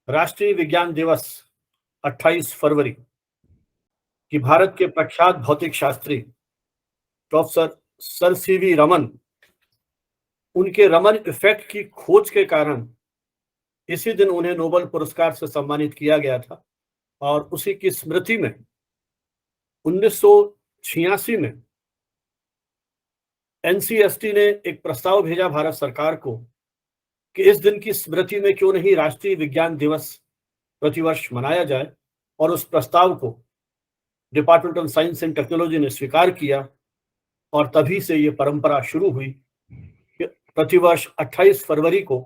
राष्ट्रीय विज्ञान दिवस 28 फरवरी की भारत के प्रख्यात भौतिक Shastri professor sir CV Raman, उनके रमन इफेक्ट की खोज के कारण इसी दिन उन्हें नोबेल पुरस्कार से सम्मानित किया गया था। और उसी की स्मृति में 1986 में एनसीएसटी ने एक प्रस्ताव भेजा भारत सरकार को कि इस दिन की स्मृति में क्यों नहीं राष्ट्रीय विज्ञान दिवस प्रतिवर्ष मनाया जाए। और उस प्रस्ताव को department of science and technology ने स्वीकार किया और तभी से ये परंपरा शुरू हुई कि प्रतिवर्ष 28 फरवरी को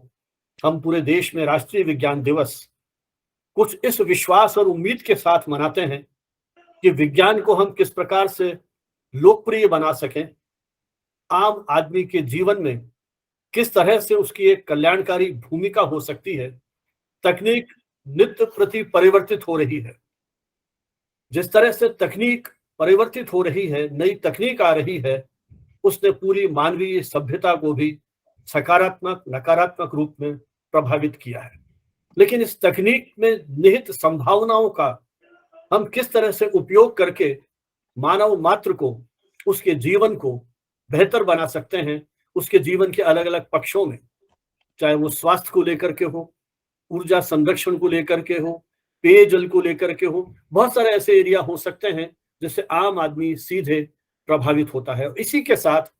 हम पूरे देश में राष्ट्रीय विज्ञान दिवस कुछ इस विश्वास और उम्मीद के साथ मनाते हैं कि विज्ञान को हम किस प्रकार से लोकप्रिय बना सकें, आम आदमी के जीवन में किस तरह से उसकी एक कल्याणकारी भूमिका हो सकती है। तकनीक नित्य प्रति परिवर्तित हो रही है। जिस तरह से तकनीक परिवर्तित हो रही है, नई तकनीक आ रही है, उसने पूरी मानवीय सभ्यता को भी सकारात्मक नकारात्मक रूप में प्रभावित किया है। लेकिन इस तकनीक में निहित संभावनाओं का हम किस तरह से उपयोग करके मानव मात्र को, उसके जीवन को बेहतर बना सकते हैं, उसके जीवन के अलग अलग पक्षों में, चाहे वो स्वास्थ्य को लेकर के हो, ऊर्जा संरक्षण को लेकर के हो, पेयजल को लेकर के हो, बहुत सारे ऐसे एरिया हो सकते हैं जिससे आम आदमी सीधे प्रभावित होता है। इसी के साथ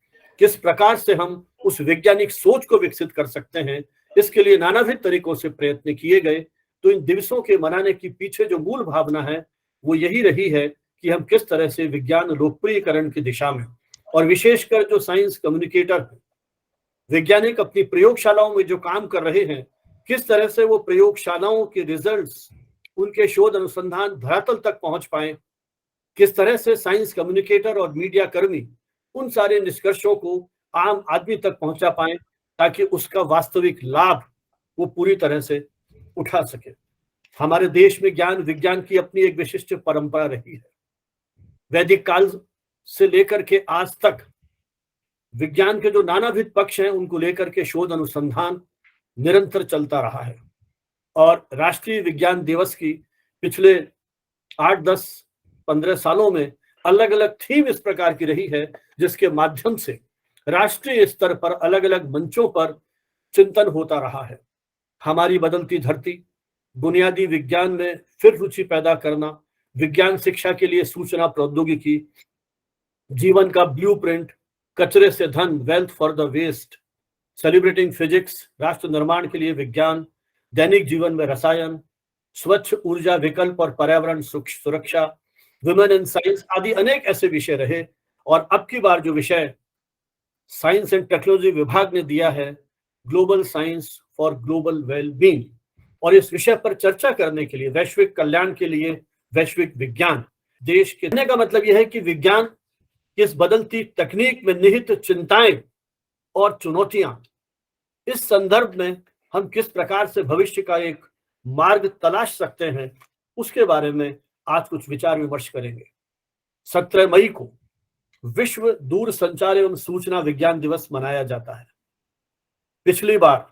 किस प्रकार से हम उस वैज्ञानिक सोच को विकसित कर सकते हैं, इसके लिए नानाविध तरीकों से प्रयत्न किए गए। तो इन दिवसों के मनाने के पीछे जो मूल भावना है वो यही रही है कि हम किस तरह से विज्ञान लोकप्रियकरण की दिशा में, और विशेषकर जो साइंस कम्युनिकेटर वैज्ञानिक अपनी प्रयोगशालाओं में जो काम कर रहे हैं, किस तरह से वो प्रयोगशालाओं के रिजल्ट्स, उनके शोध अनुसंधान धरातल तक पहुंच पाए, किस तरह से साइंस कम्युनिकेटर और मीडिया कर्मी उन सारे निष्कर्षों को आम आदमी तक पहुंचा पाए ताकि उसका वास्तविक लाभ वो पूरी तरह से उठा सके। हमारे देश में ज्ञान विज्ञान की अपनी एक विशिष्ट परंपरा रही है। वैदिक काल से लेकर के आज तक विज्ञान के जो नानाविध पक्ष हैं उनको लेकर के शोध अनुसंधान निरंतर चलता रहा है। और राष्ट्रीय विज्ञान दिवस की पिछले 8, 10, 15 सालों में अलग अलग थीम इस प्रकार की रही है जिसके माध्यम से राष्ट्रीय स्तर पर अलग अलग मंचों पर चिंतन होता रहा है। हमारी बदलती धरती, बुनियादी विज्ञान में फिर रुचि पैदा करना, विज्ञान शिक्षा के लिए सूचना प्रौद्योगिकी, जीवन का ब्लूप्रिंट, कचरे से धन, wealth for the waste, celebrating physics, राष्ट्र निर्माण के लिए विज्ञान, दैनिक जीवन में रसायन, स्वच्छ ऊर्जा विकल्प और पर्यावरण सुरक्षा, वुमेन इन साइंस आदि अनेक ऐसे विषय रहे। और अब की बार जो विषय साइंस एंड टेक्नोलॉजी विभाग ने दिया है, global science for global wellbeing, और इस विषय पर चर्चा करने के लिए, वैश्विक कल्याण के लिए वैश्विक विज्ञान, देश के कहने का मतलब यह है कि विज्ञान की इस बदलती तकनीक में निहित चिंताएं और चुनौतियां, इस संदर्भ में हम किस प्रकार से भविष्य का एक मार्ग तलाश सकते हैं, उसके बारे में आज कुछ विचार विमर्श करेंगे। 17 मई को विश्व दूर संचार एवं सूचना विज्ञान दिवस मनाया जाता है। पिछली बार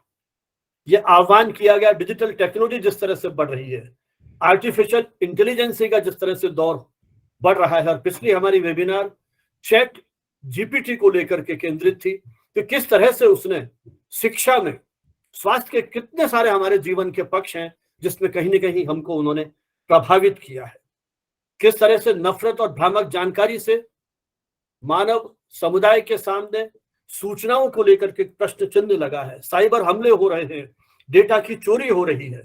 यह आह्वान किया गया, डिजिटल टेक्नोलॉजी जिस तरह से बढ़ रही है, आर्टिफिशियल इंटेलिजेंस का जिस तरह से दौर बढ़ रहा है, और पिछली हमारी वेबिनार चैट जीपीटी को लेकर के केंद्रित थी कि किस तरह से उसने शिक्षा में, स्वास्थ्य के कितने सारे हमारे जीवन के पक्ष हैं जिसमें कहीं ना कहीं हमको उन्होंने प्रभावित किया है। किस तरह से नफरत और भ्रामक जानकारी से मानव समुदाय के सामने सूचनाओं को लेकर के प्रश्न चिन्ह लगा है, साइबर हमले हो रहे हैं, डेटा की चोरी हो रही है।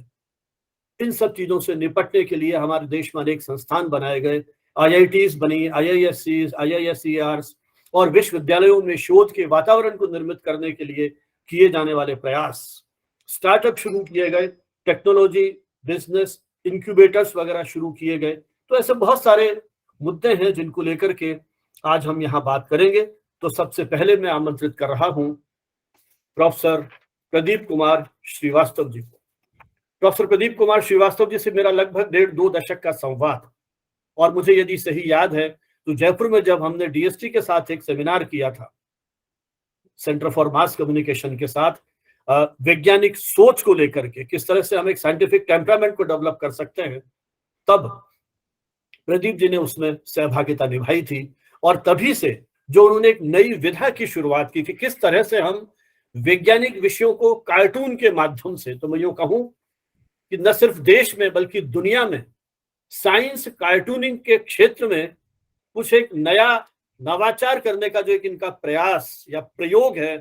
इन सब चीजों से निपटने के लिए हमारे देश में अनेक संस्थान बनाए गए, आईआईटीज बनी, आईआईएससीज, आईआईएसईआरस, और विश्वविद्यालयों में शोध के वातावरण को निर्मित करने के लिए किए जाने वाले प्रयास, स्टार्टअप शुरू किए गए, टेक्नोलॉजी बिजनेस इंक्यूबेटर्स वगैरह शुरू किए गए। तो ऐसे बहुत सारे मुद्दे हैं जिनको लेकर के आज हम यहाँ बात करेंगे। तो सबसे पहले मैं आमंत्रित कर रहा हूँ प्रोफेसर प्रदीप कुमार श्रीवास्तव जी को। प्रोफेसर प्रदीप कुमार श्रीवास्तव जी से मेरा लगभग 1.5-2 दशक का संवाद, और मुझे यदि सही याद है तो जयपुर में जब हमने डीएसटी के साथ एक सेमिनार किया था, सेंटर फॉर मास कम्युनिकेशन के साथ, वैज्ञानिक सोच को लेकर के, किस तरह से हम एक साइंटिफिक टेम्परामेंट को डेवलप कर सकते हैं, तब प्रदीप जी ने उसमें सहभागिता निभाई थी। और तभी से जो उन्होंने एक नई विधा की शुरुआत की थी, किस तरह से हम वैज्ञानिक विषयों को कार्टून के माध्यम से, तो मैं यूं कहूं कि न सिर्फ देश में बल्कि दुनिया में साइंस कार्टूनिंग के क्षेत्र में कुछ एक नया नवाचार करने का जो एक इनका प्रयास या प्रयोग है,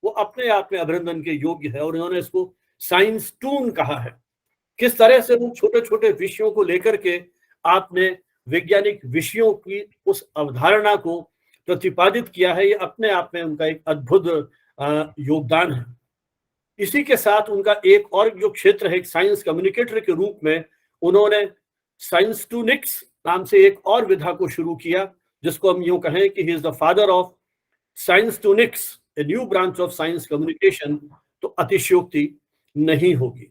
वो अपने आप में अभिनंदन के योग्य है। और इन्होंने इसको साइंस टून कहा है। किस तरह से उन छोटे छोटे विषयों को लेकर के आपने वैज्ञानिक विषयों की उस अवधारणा को प्रतिपादित किया है, ये अपने आप में उनका एक अद्भुत योगदान है। इसी के साथ उनका एक और जो क्षेत्र है, एक साइंस कम्युनिकेटर के रूप में उन्होंने साइंस टूनिक्स नाम से एक और विधा को शुरू किया, जिसको हम यूं कहें कि he is the father of scientoonics, a new branch of science communication, तो अतिशयोक्ति नहीं होगी।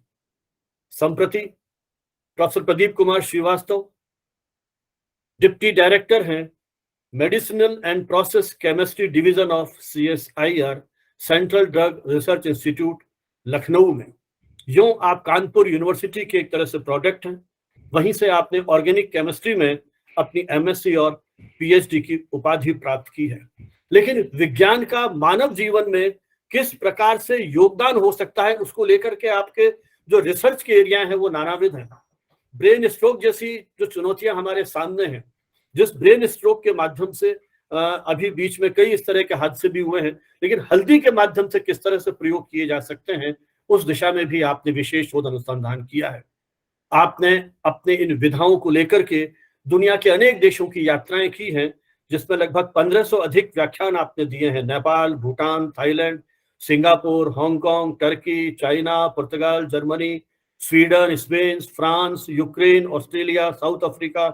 संप्रति professor Pradeep Kumar Srivastava deputy director हैं medicinal and process chemistry division of CSIR, central drug research institute, Lucknow में। यूं आप कानपुर यूनिवर्सिटी के एक तरह से प्रोडक्ट हैं, वहीं से आपने ऑर्गेनिक केमिस्ट्री में अपनी MSc और PhD की उपाधि प्राप्त की है। लेकिन विज्ञान का मानव जीवन में किस प्रकार से योगदान हो सकता है, उसको लेकर के आपके जो रिसर्च के एरिया हैं वो नानाविध हैं। ब्रेन स्ट्रोक जैसी जो चुनौतियां हमारे सामने हैं, जिस ब्रेन स्ट्रोक के माध्यम से अभी बीच में कई इस तरह के हादसे भी हुए हैं, लेकिन हल्दी के माध्यम से किस तरह से प्रयोग किए जा सकते हैं, उस दिशा में भी आपने विशेष शोध अनुसंधान किया है। आपने अपने इन विधाओं को लेकर के दुनिया के अनेक देशों की यात्राएं की हैं, जिसमें लगभग 1500 अधिक व्याख्यान आपने दिए हैं। Nepal, Bhutan, Thailand, Singapore, Hong Kong, Turkey, China, Portugal, Germany, Sweden, Spain, France, Ukraine, Australia, South Africa,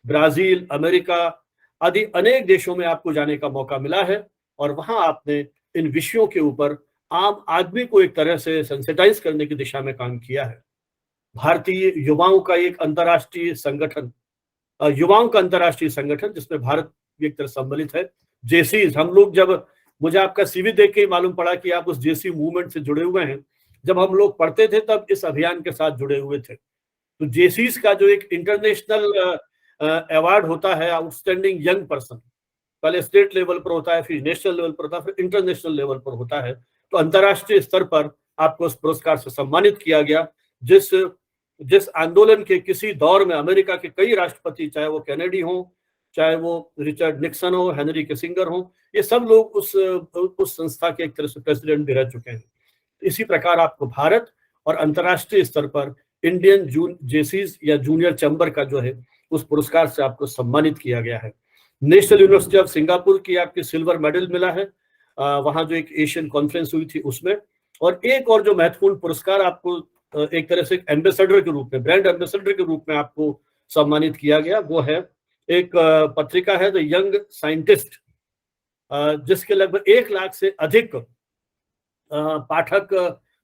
Brazil, America आदि अनेक देशों में आपको जाने का मौका मिला है। और वहां आपने इन विषयों के ऊपर आम आदमी को एक तरह से सेंसिटाइज करने की दिशा में काम किया है। भारतीय युवाओं का एक अंतर्राष्ट्रीय संगठन, युवाओं का अंतर्राष्ट्रीय संगठन, जिसमें भारत एक तरह सम्मिलित है, जेसीज। हम लोग, जब मुझे आपका CV देख के ही मालूम पड़ा कि आप उस जेसी मूवमेंट से जुड़े हुए हैं, जब हम लोग पढ़ते थे तब इस अभियान के साथ जुड़े हुए थे। तो जेसीज का जो एक इंटरनेशनल अवार्ड होता है, आउटस्टैंडिंग यंग पर्सन, पहले स्टेट लेवल पर होता है, फिर नेशनल लेवल पर होता है, फिर इंटरनेशनल लेवल पर होता है। तो अंतर्राष्ट्रीय स्तर पर आपको उस पुरस्कार से सम्मानित किया गया, जिस आंदोलन के किसी दौर में अमेरिका के कई राष्ट्रपति, चाहे वो कैनेडी हो, चाहे वो रिचर्ड निक्सन हो, हेनरी किसिंगर हो, ये सब लोग उस संस्था के एक तरह से प्रेसिडेंट भी रह चुके हैं। इसी प्रकार आपको भारत और अंतर्राष्ट्रीय स्तर पर इंडियन जेसीज या जूनियर चैम्बर का जो है, उस पुरस्कार से आपको सम्मानित किया गया है। नेशनल यूनिवर्सिटी ऑफ सिंगापुर की आपकी सिल्वर मेडल मिला है, वहां जो एक एशियन कॉन्फ्रेंस हुई थी उसमें। और एक और जो महत्वपूर्ण पुरस्कार आपको एक तरह से एम्बेसडर के रूप में, ब्रांड एम्बेसडर के रूप में आपको सम्मानित किया गया, वो है एक पत्रिका है द यंग साइंटिस्ट, जिसके लगभग 1 लाख से अधिक पाठक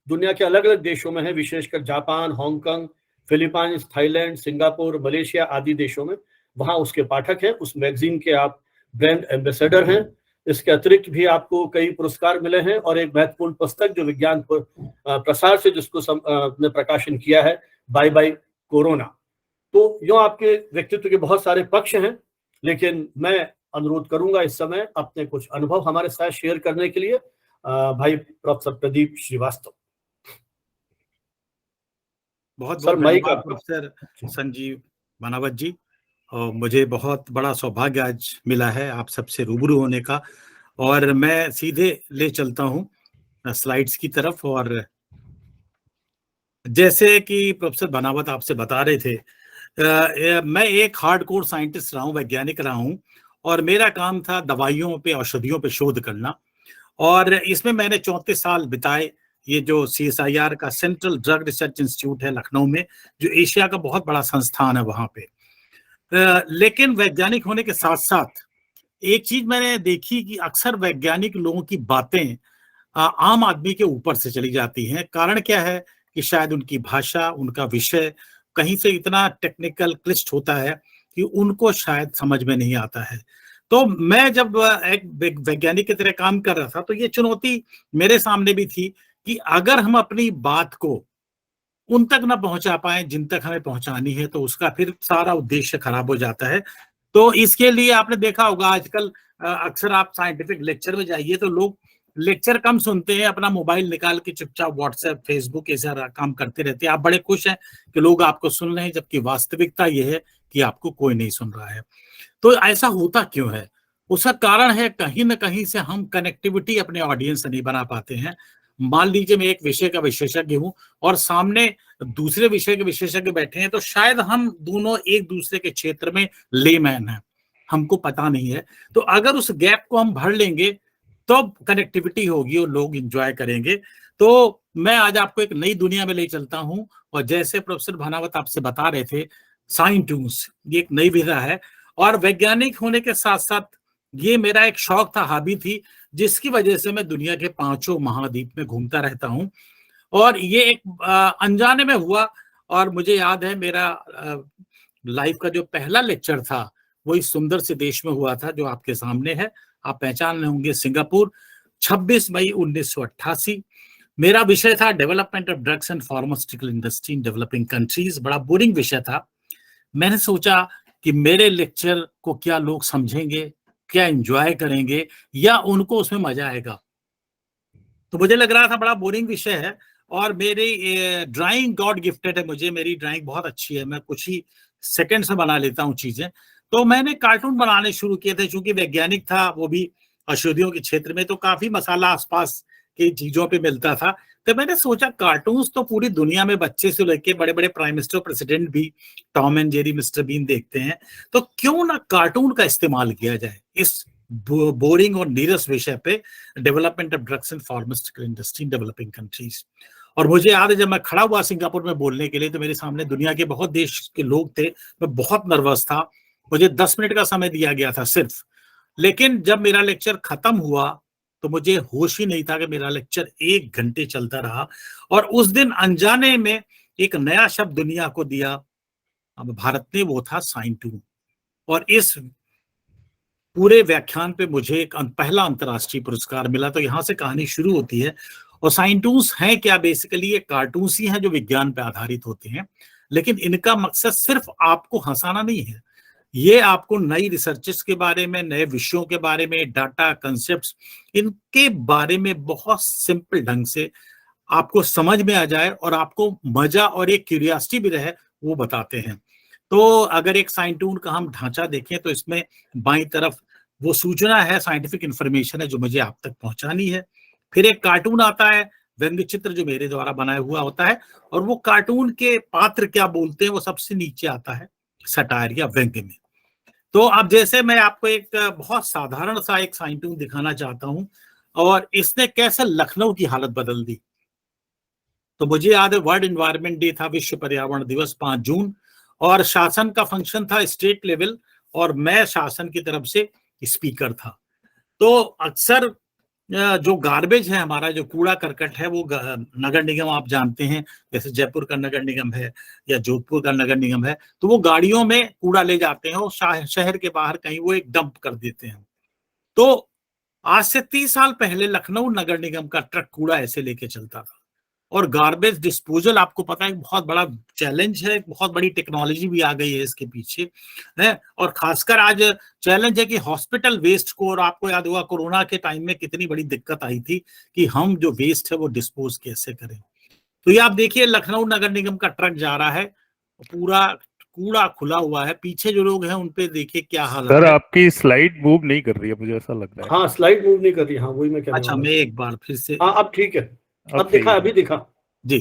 दुनिया के अलग अलग देशों में है, विशेषकर Japan, Hong Kong, Philippines, Thailand, Singapore, Malaysia आदि देशों में। वहां उसके पाठक हैं, उस मैगजीन के आप ब्रांड एम्बेसडर हैं। इसके अतिरिक्त भी आपको कई पुरस्कार मिले हैं, और एक महत्वपूर्ण पुस्तक जो विज्ञान प्रसार से जिसको ने प्रकाशन किया है, बाय बाय कोरोना। तो यूं आपके व्यक्तित्व के बहुत सारे पक्ष हैं, लेकिन मैं अनुरोध करूंगा इस समय अपने कुछ अनुभव हमारे साथ शेयर करने के लिए भाई प्रोफेसर प्रदीप श्रीवास्तव। बहुत बहुत धन्यवाद प्रोफेसर संजीव बनावत जी। और मुझे बहुत बड़ा सौभाग्य आज मिला है आप सबसे रूबरू होने का, और मैं सीधे ले चलता हूं स्लाइड्स की तरफ। और जैसे कि प्रोफेसर बनावत आपसे बता रहे थे, मैं एक हार्डकोर साइंटिस्ट रहा हूं, वैज्ञानिक रहा हूं, और मेरा काम था दवाइयों पे, औषधियों पे शोध करना। और इसमें मैंने 34 साल बिताए। ये जो CSIR का सेंट्रल ड्रग रिसर्च इंस्टीट्यूट है लखनऊ में, जो एशिया का बहुत बड़ा संस्थान है वहां पे। लेकिन वैज्ञानिक होने के साथ साथ एक चीज मैंने देखी कि अक्सर वैज्ञानिक लोगों की बातें आम आदमी के ऊपर से चली जाती हैं। कारण क्या है कि शायद उनकी भाषा, उनका विषय कहीं से इतना टेक्निकल क्लिष्ट होता है कि उनको शायद समझ में नहीं आता है। तो मैं जब एक वैज्ञानिक की तरह काम कर रहा था, तो ये चुनौती मेरे सामने भी थी कि अगर हम अपनी बात को उन तक ना पहुंचा पाए जिन तक हमें पहुंचानी है, तो उसका फिर सारा उद्देश्य खराब हो जाता है। तो इसके लिए आपने देखा होगा आजकल अक्सर आप साइंटिफिक लेक्चर में जाइए तो लोग लेक्चर कम सुनते हैं, अपना मोबाइल निकाल के चुपचाप व्हाट्सएप फेसबुक ऐसा काम करते रहते हैं। आप बड़े खुश हैं कि लोग आपको सुन रहे हैं, जबकि वास्तविकता यह है कि आपको कोई नहीं सुन रहा है। तो ऐसा होता क्यों है? उसका कारण है कहीं ना कहीं से हम कनेक्टिविटी अपने ऑडियंस से नहीं बना पाते हैं। मान लीजिए मैं एक विषय का विशेषज्ञ हूं और सामने दूसरे विषय के विशेषज्ञ बैठे हैं, तो शायद हम दोनों एक दूसरे के क्षेत्र में लेमैन हैं, हमको पता नहीं है। तो अगर उस गैप को हम भर लेंगे तो कनेक्टिविटी होगी और लोग एंजॉय करेंगे। तो मैं आज आपको एक नई दुनिया में ले चलता हूं, और जैसे प्रोफेसर भानावत आपसे बता रहे थे, साइंटून्स ये एक नई विधा है, और वैज्ञानिक होने के साथ साथ ये मेरा एक शौक था, हॉबी थी, जिसकी वजह से मैं दुनिया के 5 महाद्वीप में घूमता रहता हूं। और ये एक अनजाने में हुआ। और मुझे याद है मेरा लाइफ का जो पहला लेक्चर था वो इस सुंदर से देश में हुआ था जो आपके सामने है, आप पहचान रहे होंगे, सिंगापुर, 26 मई 1988। मेरा विषय था development of drugs and pharmaceutical industry in developing countries. बड़ा बोरिंग विषय था। मैंने सोचा कि मेरे लेक्चर को क्या लोग समझेंगे, क्या एंजॉय करेंगे, या उनको उसमें मजा आएगा। तो मुझे लग रहा था बड़ा बोरिंग विषय है, और मेरी ड्राइंग गॉड गिफ्टेड है मुझे, मेरी ड्राइंग बहुत अच्छी है, मैं कुछ ही सेकंड्स में बना लेता हूँ चीजें। तो मैंने कार्टून बनाने शुरू किए थे, चूंकि वैज्ञानिक था, वो भी औषधियों के क्षेत्र में, तो काफी मसाला आसपास की चीजों पे मिलता था। तो मैंने सोचा कार्टून्स तो पूरी दुनिया में बच्चे से लेके बड़े बड़े प्राइम मिनिस्टर, प्रेसिडेंट भी Tom and Jerry, mister Bean देखते हैं, तो क्यों ना कार्टून का इस्तेमाल किया जाए इस बोरिंग और नीरस विषय पे, development of drugs and pharmaceutical industry in developing countries. और मुझे याद है जब मैं खड़ा हुआ सिंगापुर में बोलने के लिए, तो मेरे सामने दुनिया के बहुत देश के लोग थे। मैं बहुत नर्वस था, मुझे 10 मिनट का समय दिया गया था सिर्फ। लेकिन जब मेरा लेक्चर खत्म हुआ तो मुझे होश ही नहीं था कि मेरा लेक्चर 1 घंटे चलता रहा। और उस दिन अनजाने में एक नया शब्द दुनिया को दिया अब भारत ने, वो था साइंटून। और इस पूरे व्याख्यान पे मुझे एक पहला अंतर्राष्ट्रीय पुरस्कार मिला। तो यहां से कहानी शुरू होती है। और साइंटून्स हैं क्या? बेसिकली ये कार्टून्स ही हैं जो विज्ञान पे आधारित होते हैं, लेकिन इनका मकसद सिर्फ आपको हंसाना नहीं है, ये आपको नई रिसर्चेस के बारे में, नए विषयों के बारे में, डाटा कंसेप्ट्स, इनके बारे में बहुत सिंपल ढंग से आपको समझ में आ जाए और आपको मजा और एक क्यूरियोसिटी भी रहे, वो बताते हैं। तो अगर एक साइंटून का हम ढांचा देखें तो इसमें बाईं तरफ वो सूचना है, साइंटिफिक इंफॉर्मेशन है जो मुझे आप तक पहुंचानी है। फिर एक कार्टून आता है, व्यंग्य चित्र जो मेरे द्वारा बनाया हुआ होता है, और वो कार्टून के पात्र क्या बोलते हैं वो सबसे नीचे आता है सटायर या व्यंग्य में। तो अब जैसे मैं आपको एक बहुत साधारण सा एक साइंटून दिखाना चाहता हूं, और इसने कैसे लखनऊ की हालत बदल दी। तो मुझे याद है वर्ल्ड एनवायरनमेंट डे था, विश्व पर्यावरण दिवस 5 जून, और शासन का फंक्शन था स्टेट लेवल, और मैं शासन की तरफ से स्पीकर था। तो अक्सर जो गार्बेज है, हमारा जो कूड़ा करकट है, वो नगर निगम आप जानते हैं, जैसे जयपुर का नगर निगम है या जोधपुर का नगर निगम है, तो वो गाड़ियों में कूड़ा ले जाते हैं और शहर के बाहर कहीं वो एक डंप कर देते हैं। तो आज से 30 साल पहले लखनऊ नगर निगम का ट्रक कूड़ा ऐसे लेके चलता था। और गार्बेज डिस्पोजल आपको पता है बहुत बड़ा चैलेंज है, बहुत बड़ी टेक्नोलॉजी भी आ गई है इसके पीछे है। और खासकर आज चैलेंज है कि हॉस्पिटल वेस्ट को, और आपको याद होगा कोरोना के टाइम में कितनी बड़ी दिक्कत आई थी कि हम जो वेस्ट है वो डिस्पोज कैसे करें। तो ये आप देखिए लखनऊ नगर निगम का ट्रक जा रहा है, पूरा कूड़ा खुला हुआ है, पीछे जो लोग हैं उनपे देखिए क्या हालत सर है। आपकी स्लाइड मूव नहीं कर रही है, मुझे ऐसा लग रहा है। हाँ, स्लाइड मूव नहीं कर रही। हाँ, वही मैं कहने अच्छा, वाला मैं था। एक बार फिर से। हाँ, अब ठीक है, अब अब सही दिखा, है अभी सर। दिखा। जी,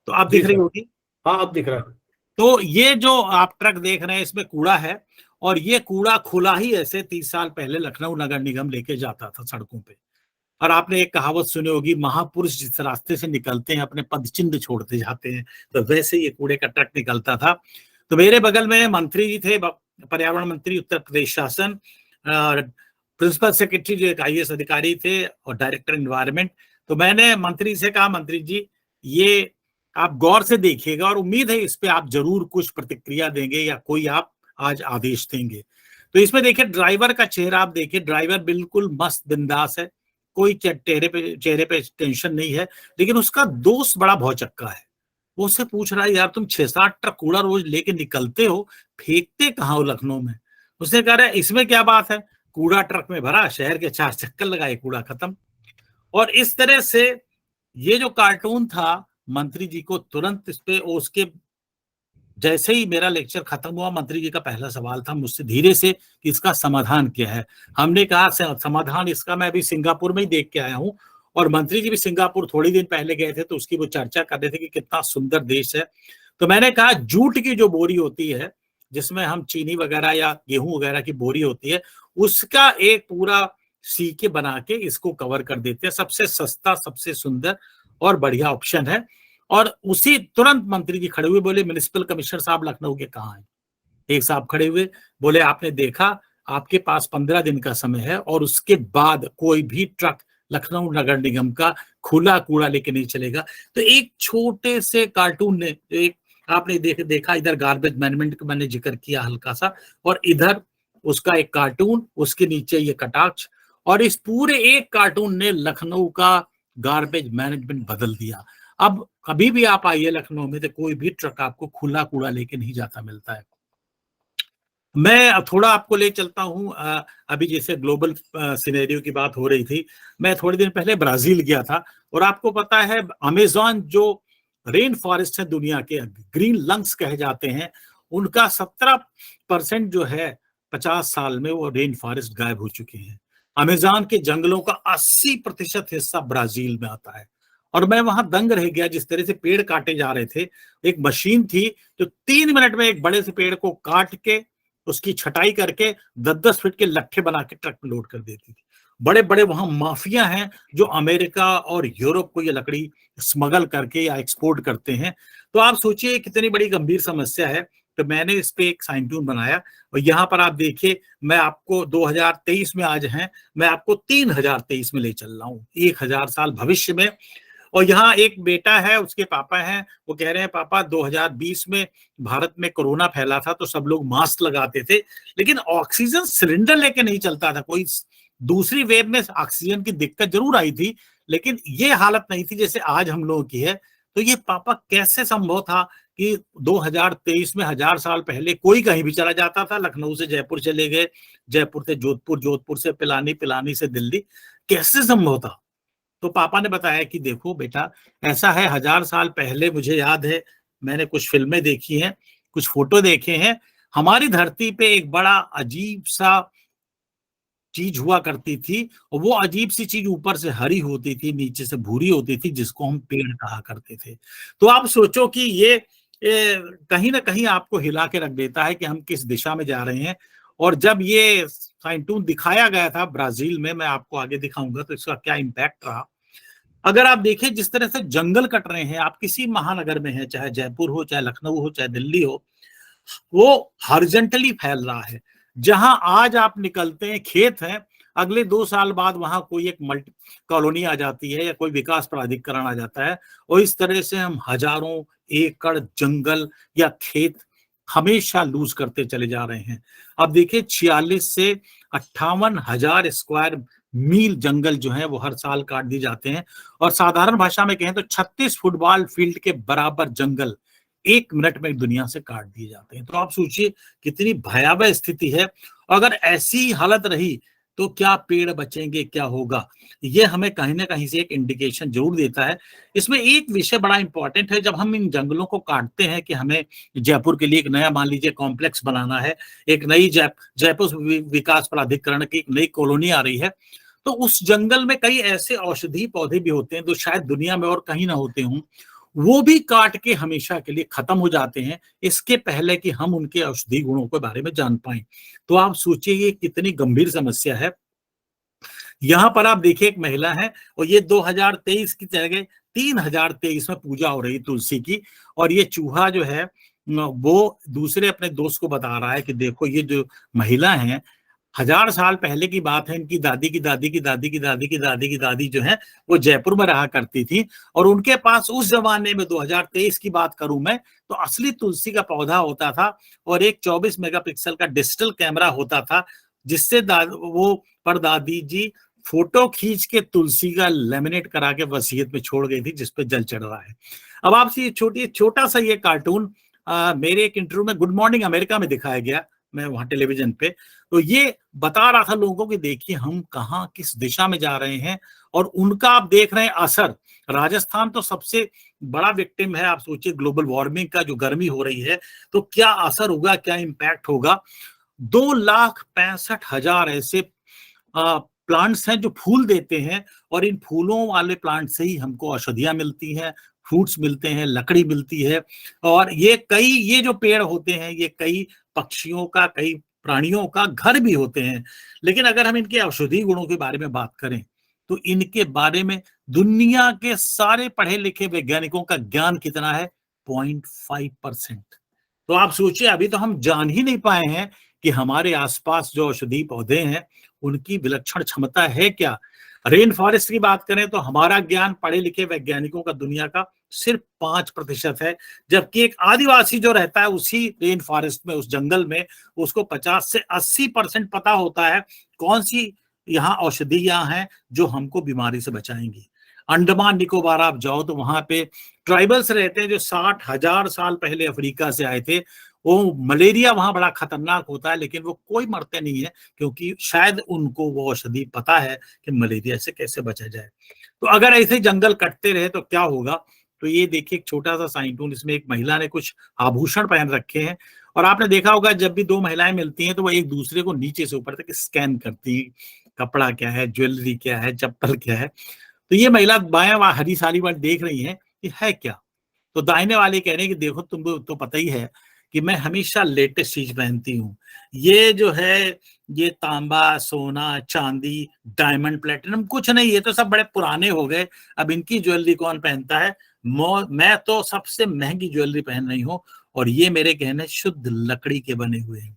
तो आप जी दिख रही सर, होगी। हाँ अब दिख रहा है। तो ये जो आप ट्रक देख रहे हैं इसमें कूड़ा है, और ये कूड़ा खुला ही ऐसे 30 साल पहले लखनऊ नगर निगम लेके जाता था सड़कों पे। और आपने एक कहावत सुनी होगी, महापुरुष जिस रास्ते से निकलते हैं अपने पद चिन्ह छोड़ते जाते हैं, तो वैसे ये कूड़े का ट्रक निकलता था। तो मेरे बगल में मंत्री जी थे, पर्यावरण मंत्री उत्तर प्रदेश शासन, प्रिंसिपल सेक्रेटरी जो एक IAS अधिकारी थे, और डायरेक्टर एनवायरनमेंट। तो मैंने मंत्री से कहा, मंत्री जी ये आप गौर से देखिएगा, और उम्मीद है इस पे आप जरूर कुछ प्रतिक्रिया देंगे या कोई आप आज आदेश देंगे। तो इसमें देखिए ड्राइवर का चेहरा आप देखिए, ड्राइवर बिल्कुल मस्त बिंदास है, कोई चेहरे पे टेंशन नहीं है, लेकिन उसका दोस्त बड़ा भौचक्का है। वो उससे पूछ रहा है, यार तुम 6-7 ट्रक कूड़ा रोज लेके निकलते हो, फेंकते कहाँ हो लखनऊ में? उसने कहा रहा इसमें क्या बात है, कूड़ा ट्रक में भरा, शहर के 4 चक्कर लगाए, कूड़ा खत्म। और इस तरह से ये जो कार्टून था, मंत्री जी को तुरंत इस पे उसके जैसे ही मेरा लेक्चर खत्म हुआ, मंत्री जी का पहला सवाल था मुझसे धीरे से कि इसका समाधान क्या है। हमने कहा समाधान इसका मैं अभी सिंगापुर में ही देख के आया हूँ, और मंत्री जी भी सिंगापुर थोड़ी दिन पहले गए थे, तो उसकी वो चर्चा कर रहे थे कि कितना सुंदर देश है। तो मैंने कहा जूट की जो बोरी होती है, जिसमें हम चीनी वगैरह या गेहूं वगैरह की बोरी होती है, उसका एक पूरा सीके बना के इसको कवर कर देते हैं। सबसे सस्ता, सबसे सुंदर और बढ़िया ऑप्शन है। और उसी तुरंत मंत्री जी खड़े हुए, बोले म्युनिसिपल कमिश्नर साहब लखनऊ के कहाँ हैं? एक साहब खड़े हुए, बोले आपने देखा, आपके पास 15 दिन का समय है, और उसके बाद कोई भी ट्रक लखनऊ नगर निगम का खुला कूड़ा लेके नहीं चलेगा। तो एक छोटे से कार्टून ने, एक आपने देखा इधर गार्बेज मैनेजमेंट का मैंने जिक्र किया हल्का सा, और इधर उसका एक कार्टून, उसके नीचे ये कटाक्ष, और इस पूरे एक कार्टून ने लखनऊ का गार्बेज मैनेजमेंट बदल दिया। अब कभी भी आप आइए लखनऊ में, तो कोई भी ट्रक आपको खुला कूड़ा लेके नहीं जाता मिलता है। मैं थोड़ा आपको ले चलता हूं, अभी जैसे ग्लोबल सिनेरियो की बात हो रही थी, मैं थोड़े दिन पहले ब्राजील गया था, और आपको पता है अमेज़न जो रेन फॉरेस्ट है दुनिया के, ग्रीन लंग्स कहे जाते हैं, उनका 17% जो है 50 साल में वो रेन फॉरेस्ट गायब हो चुके हैं। अमेज़न के जंगलों का 80% हिस्सा ब्राजील में आता है। और मैं वहां दंग रह गया, जिस तरह से पेड़ काटे जा रहे थे। एक मशीन थी जो 3 मिनट में एक बड़े से पेड़ को काट के उसकी छटाई करके 10-10 फीट के लट्ठे बना के ट्रक में लोड कर देती थी। बड़े बड़े वहां माफिया हैं जो अमेरिका और यूरोप को ये लकड़ी स्मगल करके या एक्सपोर्ट करते हैं। तो आप सोचिए कितनी बड़ी गंभीर समस्या है। तो मैंने इस पे एक साइंटून बनाया, और यहाँ पर आप देखिए, मैं आपको 2023 में आज हैं, मैं आपको 3023 में ले चल रहा हूँ, 1000 साल भविष्य में। और यहाँ एक बेटा है, उसके पापा हैं, वो कह रहे हैं पापा 2020 में भारत में कोरोना फैला था तो सब लोग मास्क लगाते थे, लेकिन ऑक्सीजन सिलेंडर लेके नहीं चलता था कोई। दूसरी वेव में ऑक्सीजन की दिक्कत जरूर आई थी, लेकिन ये हालत नहीं थी जैसे आज हम लोगों की है। तो ये पापा कैसे संभव था कि 2023 में 1000 साल पहले कोई कहीं भी चला जाता था, लखनऊ से जयपुर चले गए, जयपुर से जोधपुर, जोधपुर से पिलानी, पिलानी से दिल्ली, कैसे संभव था? तो पापा ने बताया कि देखो बेटा, ऐसा है, 1000 साल पहले मुझे याद है, मैंने कुछ फिल्में देखी हैं, कुछ फोटो देखे हैं, हमारी धरती पे एक बड़ा अजीब सा चीज हुआ करती थी, और वो अजीब सी चीज ऊपर से हरी होती थी, नीचे से भूरी होती थी, जिसको हम पेड़ कहा करते थे। तो आप सोचो कि ये कहीं ना कहीं आपको हिला के रख देता है कि हम किस दिशा में जा रहे हैं। और जब ये साइंटून दिखाया गया था ब्राजील में, मैं आपको आगे दिखाऊंगा तो इसका क्या इम्पैक्ट रहा। अगर आप देखें जिस तरह से जंगल कट रहे हैं, आप किसी महानगर में हैं, चाहे जयपुर हो, चाहे लखनऊ हो, चाहे दिल्ली हो, वो हॉरिजॉन्टली फैल रहा है। जहां आज आप निकलते हैं खेत हैं, अगले 2 साल बाद वहां कोई एक मल्टी कॉलोनी आ जाती है या कोई विकास प्राधिकरण आ जाता है, और इस तरह से हम हजारों एकड़ जंगल या खेत हमेशा लूज करते चले जा रहे हैं। अब देखिए 46 से 58,000 स्क्वायर मील जंगल जो है वो हर साल काट दिए जाते हैं, और साधारण भाषा में कहें तो 36 फुटबॉल फील्ड के बराबर जंगल 1 मिनट में दुनिया से काट दिए जाते हैं। तो आप सोचिए कितनी भयावह स्थिति है। अगर ऐसी हालत रही तो क्या पेड़ बचेंगे, क्या होगा? ये हमें कहीं ना कहीं से एक इंडिकेशन जरूर देता है। इसमें एक विषय बड़ा इंपॉर्टेंट है, जब हम इन जंगलों को काटते हैं कि हमें जयपुर के लिए एक नया, मान लीजिए, कॉम्प्लेक्स बनाना है, एक नई जयपुर विकास प्राधिकरण की एक नई कॉलोनी आ रही है, तो उस जंगल में कई ऐसे औषधीय पौधे भी होते हैं जो शायद दुनिया में और कहीं ना होते हों, वो भी काट के हमेशा के लिए खत्म हो जाते हैं, इसके पहले कि हम उनके औषधीय गुणों के बारे में जान पाएं। तो आप सोचिए ये कितनी गंभीर समस्या है। यहां पर आप देखिए एक महिला है, और ये 2023 की जगह 3023 में पूजा हो रही तुलसी की, और ये चूहा जो है वो दूसरे अपने दोस्त को बता रहा है कि देखो ये जो महिला है, 1000 साल पहले की बात है, इनकी दादी की दादी की दादी की दादी की दादी की दादी जो है वो जयपुर में रहा करती थी, और उनके पास उस जमाने में 2023 की बात करूं मैं तो असली तुलसी का पौधा होता था, और एक 24 मेगापिक्सल का डिजिटल कैमरा होता था, जिससे वो परदादी जी फोटो खींच के तुलसी का लेमिनेट करा के वसीयत में छोड़ गई थी, जिसपे जल चढ़ रहा है। अब आपसे ये छोटा सा ये कार्टून मेरे एक इंटरव्यू में गुड मॉर्निंग अमेरिका में दिखाया गया, मैं वहां टेलीविजन पे, तो ये बता रहा था लोगों को कि देखिए हम कहाँ किस दिशा में जा रहे हैं, और उनका आप देख रहे हैं असर। राजस्थान तो सबसे बड़ा विक्टिम है। आप सोचिए ग्लोबल वार्मिंग का, जो गर्मी हो रही है, तो क्या असर होगा, क्या इम्पैक्ट होगा। 2,65,000 ऐसे प्लांट्स हैं जो फूल देते हैं, और इन फूलों वाले प्लांट से ही हमको औषधियां मिलती हैं, फ्रूट्स मिलते हैं, लकड़ी मिलती है। और ये जो पेड़ होते हैं, ये कई पक्षियों का, कई प्राणियों का घर भी होते हैं। लेकिन अगर हम इनके औषधीय गुणों के बारे में बात करें, तो इनके बारे में दुनिया के सारे पढ़े लिखे वैज्ञानिकों का ज्ञान कितना है? 0.5%। तो आप सोचिए, अभी तो हम जान ही नहीं पाए हैं कि हमारे आसपास जो औषधीय पौधे हैं उनकी विलक्षण क्षमता है क्या। रेन फॉरेस्ट की बात करें तो हमारा ज्ञान पढ़े लिखे वैज्ञानिकों का दुनिया का सिर्फ 5% है, जबकि एक आदिवासी जो रहता है उसी रेन फॉरेस्ट में, उस जंगल में, उसको 50 से 80% पता होता है कौन सी यहाँ औषधियां हैं जो हमको बीमारी से बचाएंगी। अंडमान निकोबार आप जाओ तो वहां पे ट्राइबल्स रहते हैं जो 60,000 साल पहले अफ्रीका से आए थे। वो मलेरिया वहां बड़ा खतरनाक होता है, लेकिन वो कोई मरते नहीं है, क्योंकि शायद उनको वो औषधि पता है कि मलेरिया से कैसे बचा जाए। तो अगर ऐसे जंगल कटते रहे तो क्या होगा। तो ये देखिए एक छोटा सा साइंटून, इसमें एक महिला ने कुछ आभूषण पहन रखे हैं, और आपने देखा होगा जब भी दो महिलाएं मिलती हैं तो वो एक दूसरे को नीचे से ऊपर तक स्कैन करती हैं, कपड़ा क्या है, ज्वेलरी क्या है, चप्पल क्या है। तो ये महिला बाएं हरी साड़ी वाली देख रही है कि है क्या। तो दाहिने वाले कह रहे हैं कि देखो तुमको तो पता ही है कि मैं हमेशा लेटेस्ट चीज पहनती हूँ। ये जो है, ये तांबा, सोना, चांदी, डायमंड, प्लेटिनम कुछ नहीं, ये तो सब बड़े पुराने हो गए, अब इनकी ज्वेलरी कौन पहनता है। मैं तो सबसे महंगी ज्वेलरी पहन रही हूँ, और ये मेरे गहने शुद्ध लकड़ी के बने हुए हैं।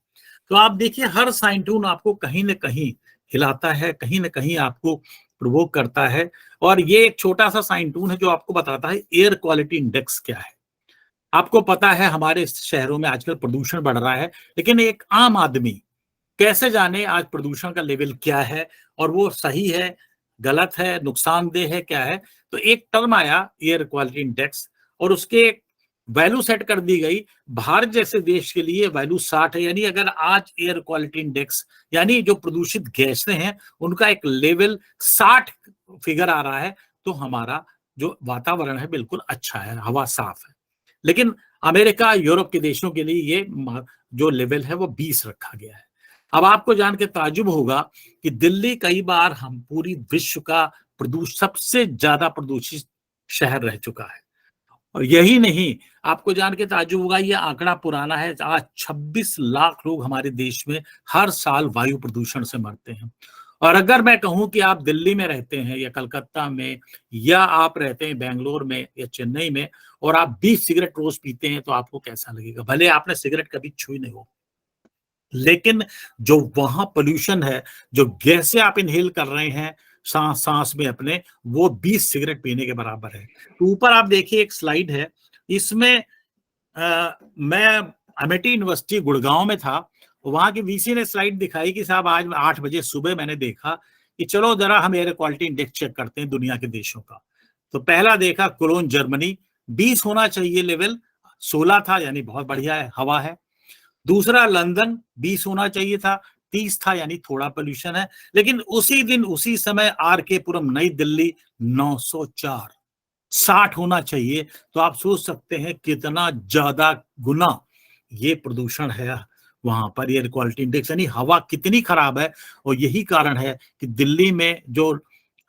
तो आप देखिए हर साइंटून आपको कहीं ना कहीं हिलाता है, कहीं ना कहीं आपको प्रोवोक करता है। और ये एक छोटा सा साइंटून है जो आपको बताता है एयर क्वालिटी इंडेक्स क्या है। आपको पता है हमारे शहरों में आजकल प्रदूषण बढ़ रहा है, लेकिन एक आम आदमी कैसे जाने आज प्रदूषण का लेवल क्या है, और वो सही है, गलत है, नुकसानदेह है, क्या है। तो एक टर्म आया एयर क्वालिटी इंडेक्स, और उसके वैल्यू सेट कर दी गई। भारत जैसे देश के लिए वैल्यू 60 है, यानी अगर आज एयर क्वालिटी इंडेक्स, यानी जो प्रदूषित गैसें हैं उनका एक लेवल 60 फिगर आ रहा है, तो हमारा जो वातावरण है बिल्कुल अच्छा है, हवा साफ है। लेकिन अमेरिका, यूरोप के देशों के लिए ये जो लेवल है वो 20 रखा गया है। अब आपको जान के ताज्जुब होगा कि दिल्ली कई बार हम पूरी विश्व का सबसे ज्यादा प्रदूषित शहर रह चुका है। और यही नहीं, आपको जान के ताज्जुब होगा, ये आंकड़ा पुराना है, आज 26 लाख लोग हमारे देश में हर साल वायु प्रदूषण से मरते हैं। और अगर मैं कहूं कि आप दिल्ली में रहते हैं या कलकत्ता में, या आप रहते हैं बेंगलोर में या चेन्नई में, और आप 20 सिगरेट रोज पीते हैं, तो आपको कैसा लगेगा। भले आपने सिगरेट कभी छुई नहीं हो, लेकिन जो वहां पोल्यूशन है, जो गैसें आप इनहेल कर रहे हैं सांस में अपने, वो 20 सिगरेट पीने के बराबर है। तो ऊपर आप देखिए एक स्लाइड है, इसमें मैं अमेठी यूनिवर्सिटी गुड़गांव में था, वहां की वीसी ने स्लाइड दिखाई कि साहब आज 8 बजे सुबह मैंने देखा कि चलो जरा हम एयर क्वालिटी इंडेक्स चेक करते हैं दुनिया के देशों का। तो पहला देखा कोलोन जर्मनी, 20 होना चाहिए लेवल, 16 था, यानी बहुत बढ़िया है, हवा है। दूसरा लंदन, 20 होना चाहिए था, 30 था, यानी थोड़ा पोल्यूशन है। लेकिन उसी दिन उसी समय आर के पुरम नई दिल्ली 904, 60 होना चाहिए। तो आप सोच सकते हैं कितना ज्यादा गुना ये प्रदूषण है वहां पर, एयर क्वालिटी इंडेक्स, यानी हवा कितनी खराब है। और यही कारण है कि दिल्ली में जो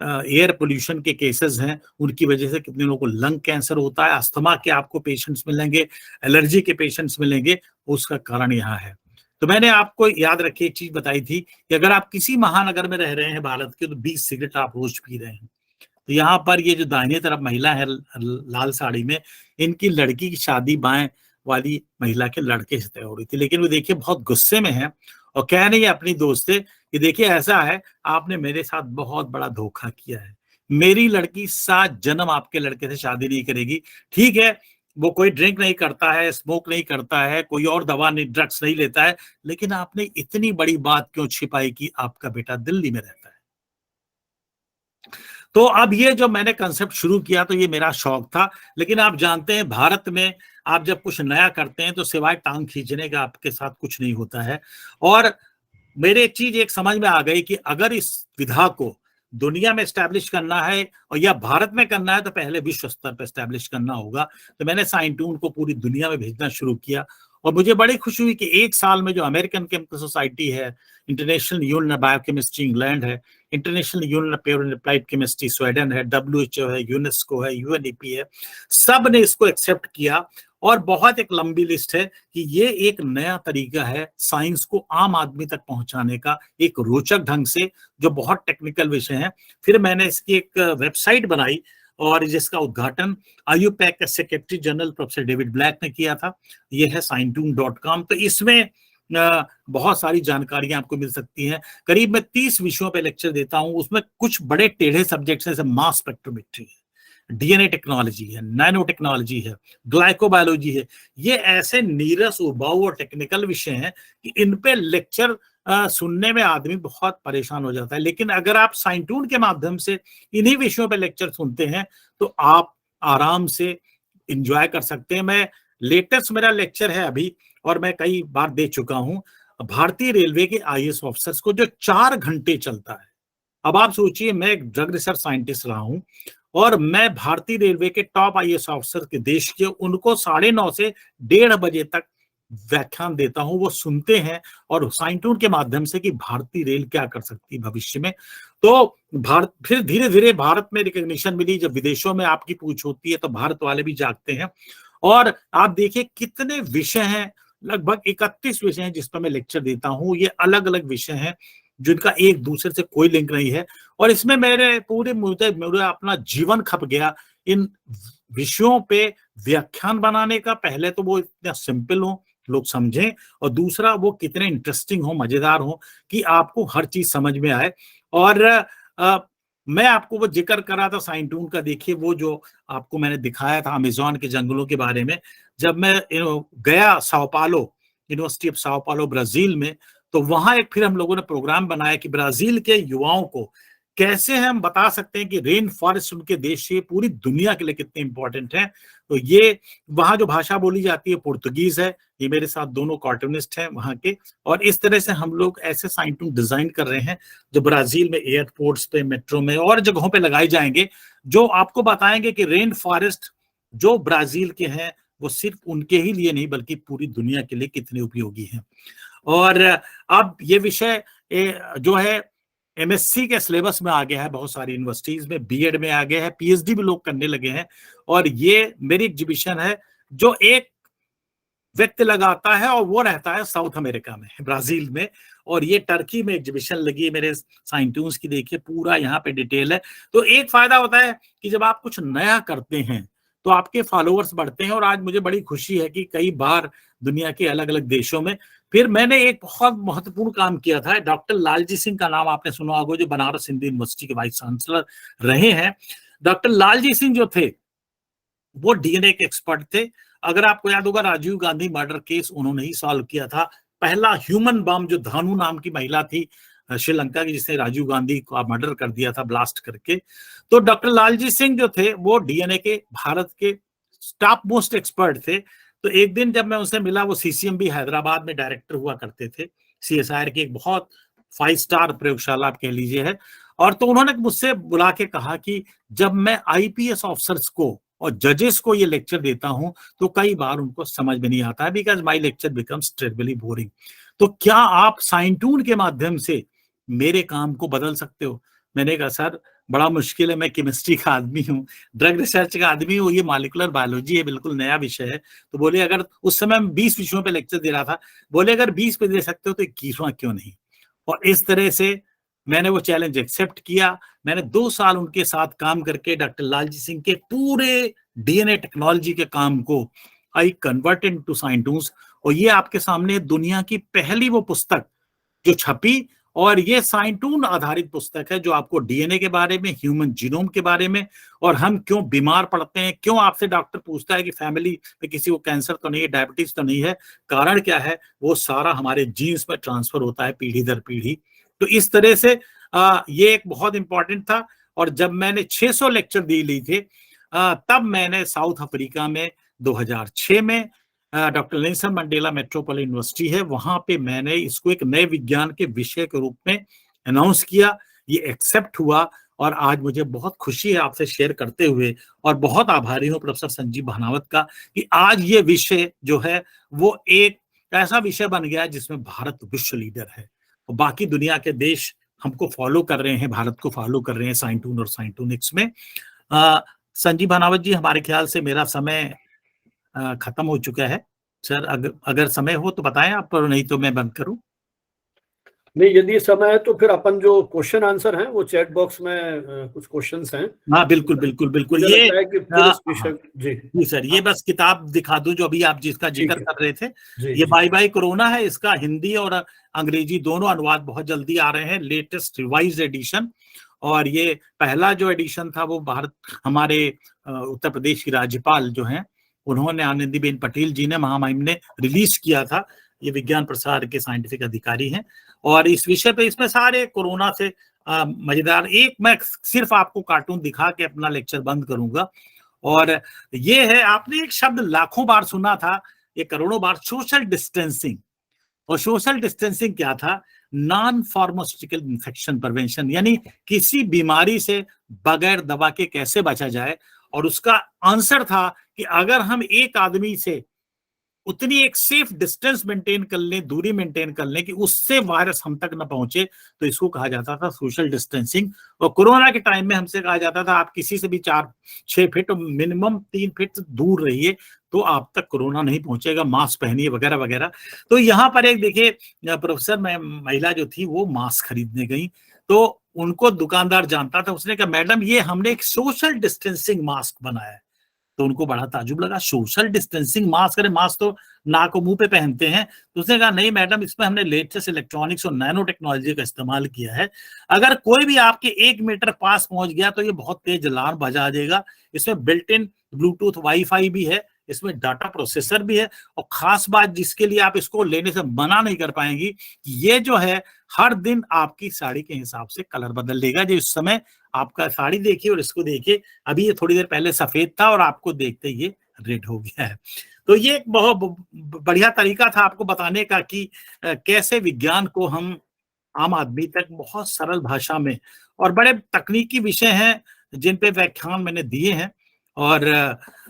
एयर पोल्यूशन के केसेस हैं, उनकी वजह से कितने लोगों को लंग कैंसर होता है, अस्थमा के आपको पेशेंट्स मिलेंगे, एलर्जी के पेशेंट्स मिलेंगे, उसका कारण यहाँ है। तो मैंने आपको याद रखी एक चीज बताई थी कि अगर आप किसी महानगर में रह रहे हैं भारत के, तो 20 सिगरेट आप रोज पी रहे हैं। तो यहाँ पर ये जो दाहिने तरफ महिला है लाल साड़ी में, इनकी लड़की की शादी बाएं वाली महिला के लड़के से तय हो रही थी, लेकिन वो देखिए बहुत गुस्से में है और कह रही है अपनी दोस्त से कि देखिए ऐसा है, आपने मेरे साथ बहुत बड़ा धोखा किया है, मेरी लड़की 7 जन्म आपके लड़के से शादी नहीं करेगी। ठीक है, वो कोई ड्रिंक नहीं करता है, स्मोक नहीं करता है, कोई और दवा नहीं, ड्रग्स नहीं लेता है, लेकिन आपने इतनी बड़ी बात क्यों छिपाई कि आपका बेटा दिल्ली में रहता है। तो अब ये जो मैंने कंसेप्ट शुरू किया तो ये मेरा शौक था, लेकिन आप जानते हैं भारत में आप जब कुछ नया करते हैं तो सिवाय टांग खींचने का आपके साथ कुछ नहीं होता है। और मेरे एक चीज एक समझ में आ गई कि अगर इस विधा को दुनिया में एस्टैब्लिश करना है और या भारत में करना है तो पहले विश्व स्तर पर एस्टैब्लिश करना होगा। तो मैंने साइंटून को पूरी दुनिया में भेजना शुरू किया और मुझे बड़ी खुशी हुई कि एक साल में जो अमेरिकन केमिकल सोसाइटी है, international union of biochemistry England है, international union of pure and applied chemistry Sweden है, डब्ल्यूएचओ है, यूनेस्को है, यूएनईपी है, सब ने इसको एक्सेप्ट किया। और बहुत एक लंबी लिस्ट है कि ये एक नया तरीका है साइंस को आम आदमी तक पहुंचाने का, एक रोचक ढंग से, जो बहुत टेक्निकल विषय है। फिर मैंने इसकी एक वेबसाइट बनाई और जिसका उद्घाटन आईयूपैक के secretary general professor David black ने किया था। ये है scientune.com। तो इसमें बहुत सारी जानकारियां आपको मिल सकती हैं। करीब मैं 30 विषयों पे लेक्चर देता हूं। उसमें कुछ बड़े टेढ़े सब्जेक्ट्स जैसे मास स्पेक्ट्रोमेट्री है, डीएनए टेक्नोलॉजी है, नैनो टेक्नोलॉजी है, ग्लाइकोबायोलॉजी है। ये ऐसे नीरस उबाऊ और टेक्निकल विषय हैं कि इन पे लेक्चर सुनने में आदमी बहुत परेशान हो जाता है। लेकिन अगर आप साइंटून के माध्यम से इन्हीं विषयों पे लेक्चर सुनते हैं तो आप आराम से एंजॉय कर सकते हैं। मैं लेटेस्ट मेरा लेक्चर है अभी, और मैं कई बार दे चुका हूं, भारतीय रेलवे के आईएएस ऑफिसर्स को, जो 4 घंटे चलता है। अब आप सोचिए, मैं एक ड्रग रिसर्च साइंटिस्ट रहा हूं और मैं भारतीय रेलवे के टॉप आईएएस ऑफिसर के देश के, उनको 9:30 से 1:30 बजे तक व्याख्यान देता हूं। वो सुनते हैं और साइंटून के माध्यम से कि भारतीय रेल क्या कर सकती है भविष्य में। तो भारत, फिर धीरे धीरे भारत में रिकॉग्निशन मिली। जब विदेशों में आपकी पूछ होती है तो भारत वाले भी जागते हैं। और आप देखिए कितने विषय हैं, लगभग 31 विषय हैं जिस पर मैं लेक्चर देता हूं। ये अलग अलग विषय हैं जिनका एक दूसरे से कोई लिंक नहीं है। और इसमें मेरे पूरे मेरा अपना जीवन खप गया इन विषयों पे व्याख्यान बनाने का। पहले तो वो इतना सिंपल हो, लोग समझें, और दूसरा वो कितने इंटरेस्टिंग हो, मजेदार हो कि आपको हर चीज समझ में आए। और मैं आपको वो जिक्र करा था साइंटून का, देखिए वो जो आपको मैंने दिखाया था अमेज़न के जंगलों के बारे में। जब मैं गया साओ पालो, यूनिवर्सिटी ऑफ साओ पालो ब्राजील में, तो वहां एक फिर हम लोगों ने प्रोग्राम बनाया कि ब्राजील के युवाओं को कैसे हम बता सकते हैं कि रेन फॉरेस्ट उनके देश से पूरी दुनिया के लिए कितने इंपॉर्टेंट है। तो ये वहां जो भाषा बोली जाती है पुर्तगीज है। ये मेरे साथ दोनों कार्टूनिस्ट हैं वहां के, और इस तरह से हम लोग ऐसे साइंटून डिजाइन कर रहे हैं जो ब्राजील में एयरपोर्ट्स पे, मेट्रो में और जगहों पे लगाए जाएंगे, जो आपको बताएंगे कि रेन फॉरेस्ट जो ब्राजील के हैं वो सिर्फ उनके ही लिए नहीं बल्कि पूरी दुनिया के लिए कितने उपयोगी हैं। और अब ये विषय जो है एमएससी के सिलेबस में आ गया है, बहुत सारी यूनिवर्सिटीज में, बीएड में आ गया है, पीएचडी भी लोग करने लगे हैं। और ये मेरी एग्जीबिशन है जो एक व्यक्ति लगाता है और वो रहता है साउथ अमेरिका में, ब्राजील में। और ये टर्की में एग्जीबिशन लगी है मेरे साइंटून्स की। देखिए पूरा यहाँ पे डिटेल है। तो एक फायदा होता है कि जब आप कुछ नया करते हैं तो आपके फॉलोअर्स बढ़ते हैं। और आज मुझे बड़ी खुशी है कि कई बार दुनिया के अलग अलग देशों में, फिर मैंने एक बहुत महत्वपूर्ण काम किया था। डॉक्टर लालजी सिंह का नाम आपने सुना होगा, जो बनारस हिंदू यूनिवर्सिटी के वाइस चांसलर रहे हैं। डॉक्टर लालजी सिंह जो थे वो डीएनए के एक्सपर्ट थे। अगर आपको याद होगा, राजीव गांधी मर्डर केस उन्होंने ही सॉल्व किया था। पहला ह्यूमन बम जो धानु नाम की महिला थी श्रीलंका की, जिसने राजीव गांधी को मर्डर कर दिया था ब्लास्ट करके। तो डॉक्टर लालजी सिंह जो थे वो डीएनए के भारत के टॉप मोस्ट एक्सपर्ट थे। तो एक दिन जब मैं उनसे मिला, वो सीसीएमबी हैदराबाद में डायरेक्टर हुआ करते थे, सीएसआईआर की एक बहुत 5 स्टार प्रयोगशाला आप कह लीजिए है। और तो उन्होंने मुझसे बुला के कहा कि जब मैं आईपीएस ऑफिसर्स को और जजेस को ये लेक्चर देता हूं तो कई बार उनको समझ में नहीं आता है, because my lecture becomes terribly boring. तो क्या आप साइंटून के माध्यम से मेरे काम को बदल सकते हो? मैंने कहा सर बड़ा मुश्किल है, मैं केमिस्ट्री का आदमी हूँ, ड्रग रिसर्च का आदमी हूँ, ये मॉलिक्यूलर बायोलॉजी है, बिल्कुल नया विषय है। तो बोले अगर उस समय मैं 20 विषयों पे लेक्चर दे रहा था, बोले अगर 20 पे दे सकते हो तो 21वां क्यों नहीं। और इस तरह से मैंने वो चैलेंज एक्सेप्ट किया। मैंने 2 साल उनके साथ काम करके डॉक्टर लालजी सिंह के पूरे डीएनए टेक्नोलॉजी के काम को आई कन्वर्ट इनटू साइंटून्स। और ये आपके सामने दुनिया की पहली वो पुस्तक जो छपी, और ये साइंटून आधारित पुस्तक है जो आपको डीएनए के बारे में, ह्यूमन जीनोम के बारे में, और हम क्यों बीमार पड़ते हैं, क्यों आपसे डॉक्टर पूछता है कि फैमिली में किसी को कैंसर तो नहीं है, डायबिटीज तो नहीं है, कारण क्या है, वो सारा हमारे जीन्स में ट्रांसफर होता है पीढ़ी दर पीढ़ी। तो इस तरह से ये एक बहुत इंपॉर्टेंट था। और जब मैंने 600 लेक्चर दी ली थे तब मैंने साउथ अफ्रीका में 2006 में doctor Nelson Mandela metropolitan university है, वहां पे मैंने इसको एक नए विज्ञान के विषय के रूप में अनाउंस किया। ये एक्सेप्ट हुआ और आज मुझे बहुत खुशी है आपसे शेयर करते हुए, और बहुत आभारी हूँ प्रोफेसर संजीव भानावत का कि आज ये विषय जो है वो एक ऐसा विषय बन गया जिसमें भारत विश्व लीडर है और बाकी दुनिया के देश हमको फॉलो कर रहे हैं, भारत को फॉलो कर रहे हैं साइंटून और साइंटूनिक्स में। संजीव भानावत जी, हमारे ख्याल से मेरा समय खत्म हो चुका है। सर अगर समय हो तो बताएं आप, पर नहीं तो मैं बंद करूं। नहीं, यदि समय है तो फिर अपन जो क्वेश्चन आंसर हैं वो चैट बॉक्स में कुछ क्वेश्चंस हैं। हाँ बिल्कुल बिल्कुल बिल्कुल। मुझे ये लगता है कि फिर इस विषय जी सर, ये बस किताब दिखा दूं जो अभी आप जिसका जिक्र कर रहे थे। ये बाय बाय कोरोना है, इसका हिंदी और अंग्रेजी दोनों अनुवाद बहुत जल्दी आ रहे हैं, लेटेस्ट रिवाइज एडिशन। और ये पहला जो एडिशन था वो हमारे उत्तर प्रदेश की राज्यपाल जो हैं उन्होंने, आनंदीबेन पटेल जी ने, महामहिम ने रिलीज किया था। ये विज्ञान प्रसार के साइंटिफिक अधिकारी हैं और इस विषय पे इसमें सारे कोरोना से मजेदार, एक मैं सिर्फ आपको कार्टून दिखा के अपना लेक्चर बंद करूंगा। और ये है, आपने एक शब्द लाखों बार सुना था, ये करोड़ों बार, सोशल डिस्टेंसिंग। और सोशल डिस्टेंसिंग क्या था? नॉन फार्मास्यूटिकल इन्फेक्शन प्रिवेंशन, यानी किसी बीमारी से बगैर दवा के कैसे बचा जाए। और उसका आंसर था कि अगर हम एक आदमी से उतनी एक सेफ डिस्टेंस मेंटेन कर लें, दूरी मेंटेन कर लें कि उससे वायरस हम तक न पहुंचे, तो इसको कहा जाता था सोशल डिस्टेंसिंग। और कोरोना के टाइम में हमसे कहा जाता था आप किसी से भी 4-6 फीट, मिनिमम 3 फीट दूर रहिए तो आप तक कोरोना नहीं पहुंचेगा, मास्क पहनिए वगैरह वगैरह। तो यहाँ पर एक देखिए प्रोफेसर, महिला जो थी वो मास्क खरीदने गई तो उनको दुकानदार जानता था, उसने कहा मैडम ये हमने एक सोशल डिस्टेंसिंग मास्क बनाया है। तो उनको बड़ा ताजुब लगा, सोशल डिस्टेंसिंग मास्क, अरे मास्क तो नाक और मुंह पे पहनते हैं। तो उसने कहा नहीं मैडम, इसमें हमने लेटेस्ट इलेक्ट्रॉनिक्स और नैनो टेक्नोलॉजी का इस्तेमाल किया है। अगर कोई भी आपके 1 मीटर पास पहुंच गया तो ये बहुत तेज अलार्म बजा देगा। इसमें बिल्ट इन ब्लूटूथ वाईफाई भी है, इसमें डाटा प्रोसेसर भी है, और खास बात जिसके लिए आप इसको लेने से मना नहीं कर पाएंगी, ये जो है हर दिन आपकी साड़ी के हिसाब से कलर बदल देगा। जो इस समय आपका साड़ी देखिए और इसको देखिए, अभी ये थोड़ी देर पहले सफेद था और आपको देखते ही ये रेड हो गया है। तो ये एक बहुत बढ़िया तरीका था आपको बताने का कि कैसे विज्ञान को हम आम आदमी तक बहुत सरल भाषा में, और बड़े तकनीकी विषय हैं जिन पे व्याख्यान मैंने दिए हैं। और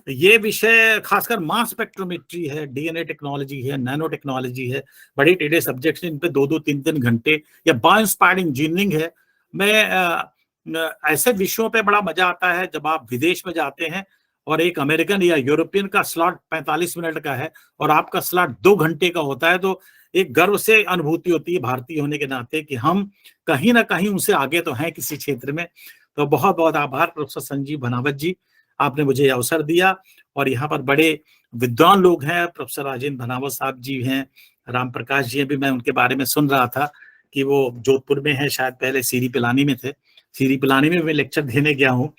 ये विषय खासकर मास स्पेक्ट्रोमेट्री है, डीएनए टेक्नोलॉजी है, नैनो टेक्नोलॉजी है, बड़े टेढ़े सब्जेक्ट्स हैं, इन पे 2-2, 3-3 घंटे, या बायोइंस्पायर्ड इंजीनियरिंग है। मैं ऐसे विषयों पे बड़ा मजा आता है जब आप विदेश में जाते हैं और एक अमेरिकन या यूरोपियन का स्लॉट 45 मिनट का है और आपका स्लॉट 2 घंटे का होता है, तो एक गर्व से अनुभूति होती है भारतीय होने के नाते कि हम कहीं ना कहीं उनसे आगे तो हैं किसी क्षेत्र में। तो बहुत बहुत आभार प्रोफेसर संजीव भानावत जी, आपने मुझे अवसर दिया। और यहाँ पर बड़े विद्वान लोग हैं, प्रोफेसर राजेंद्र भानावत साहब जी हैं, राम प्रकाश जी हैं, भी मैं उनके बारे में सुन रहा था कि वो जोधपुर में है, शायद पहले सीरी पिलानी में थे, सीरी पिलानी में मैं लेक्चर देने गया हूँ।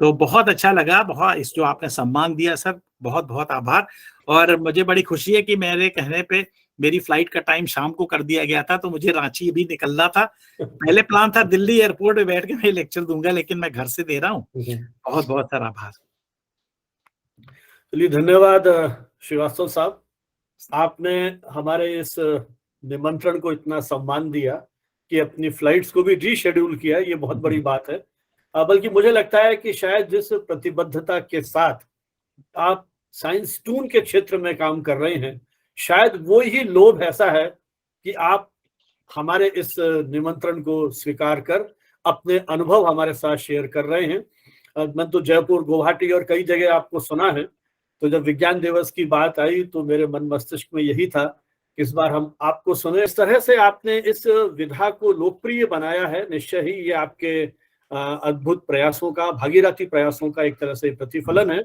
तो बहुत अच्छा लगा, बहुत इस जो आपने सम्मान दिया सर, बहुत बहुत आभार। और मुझे बड़ी खुशी है कि मेरे कहने पे मेरी फ्लाइट का टाइम शाम को कर दिया गया था, तो मुझे रांची भी निकलना था। पहले प्लान था दिल्ली एयरपोर्ट में बैठ के मैं लेक्चर दूंगा, लेकिन मैं घर से दे रहा हूँ। बहुत बहुत सर आभार। चलिए, धन्यवाद श्रीवास्तव साहब, आपने हमारे इस निमंत्रण को इतना सम्मान दिया कि अपनी फ्लाइट्स को भी रीशेड्यूल किया, ये बहुत बड़ी बात है। बल्कि मुझे लगता है कि शायद जिस प्रतिबद्धता के साथ आप साइंस टून के क्षेत्र में काम कर रहे हैं, शायद वो ही लोभ ऐसा है कि आप हमारे इस निमंत्रण को स्वीकार कर अपने अनुभव हमारे साथ शेयर कर रहे हैं। मैं तो जयपुर, गुवाहाटी और कई जगह आपको सुना है, तो जब विज्ञान दिवस की बात आई तो मेरे मन मस्तिष्क में यही था कि इस बार हम आपको सुने। इस तरह से आपने इस विधा को लोकप्रिय बनाया है, निश्चय ही ये आपके अद्भुत प्रयासों का, भागीरथी प्रयासों का एक तरह से प्रतिफलन है।